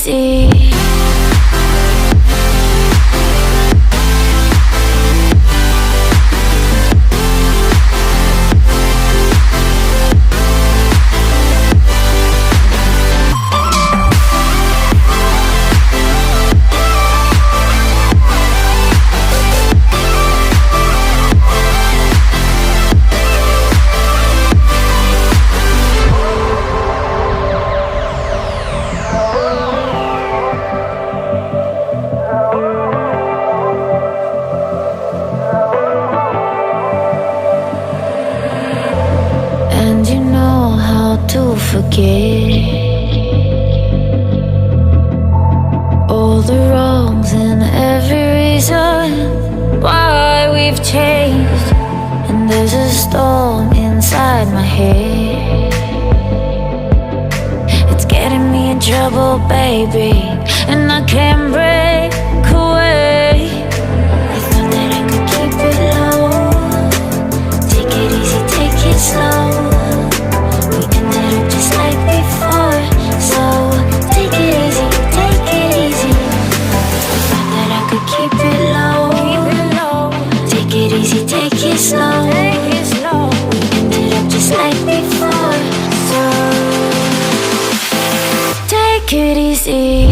easy. And you know how to forget all the wrongs and every reason why we've changed. And there's a storm inside my head, it's getting me in trouble, baby, and I can't break away. I thought that I could keep it low, take it easy, take it slow. We ended up just like before, so take it easy, take it easy. I thought that I could keep it low, take it easy, take it slow. We ended up just like before, so take it easy.